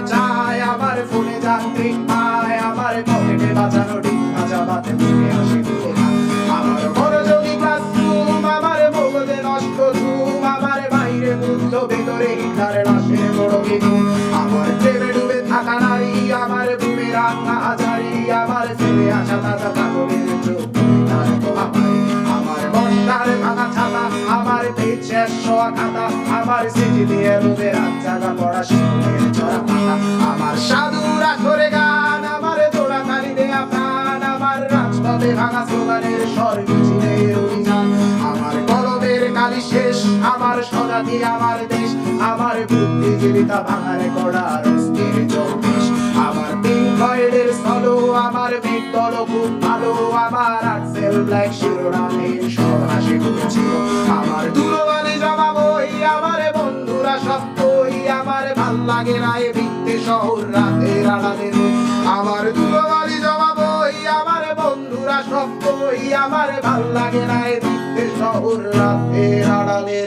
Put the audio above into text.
চায় আমার ফোনে যাত্রী আয় আমার পকেটে বাঁচানো ডিম ভাজা ভাতে মুখে হাসি ফুটে না আমার মনোযোগী ক্লাসরুম আমার মগজে নষ্ট ঘুম আমার বাইরে মুগ্ধ ভেতরে হিটলার লাশের বড় বিধুম আমার প্রেমে ডুবে থাকা নারী আমার বুমে রান্না হাজারি আমার ফেলে আসা তাজা কাপড়ের চোখ তার মহামারী আমার বর্ষার ভাঙা ছাতা আমার পেট শেষ হওয়া খাতা আমার স্মৃতি দিয়ে রোদে রাত জাগা পড়া শিশুদের চড়া পাতা আমার সাধুর আসরে গান আমার জোড়া তালি দেয়া প্রাণ আমার রাজপথে ভাঙা স্লোগানের স্বর মিছিলের অভিযান আমার কলমের কালি শেষ আমার স্বজাতি আমার দেশ আমার বুদ্ধিজীবিতা ভাঙার কড়ার অস্থির চব্বিশ আমার পিঙ্ক ফ্লয়েডের সলো আমার বিগ দল খুব ভালো আমার আক্সেল ব্ল্যাক শিরোনামের সব হাসি খুঁজছিল আমার ধুলোবালি জমা বই আমার বন্ধুরা সত্যই আমার ভাল লাগে না এ ভিত্তি শহর রাতের আড়ালে আমার ধুলোবালি জমা বই আমার বন্ধুরা সত্যই আমার ভাল লাগে না এ ভিত্তি শহর রাতের আড়ালে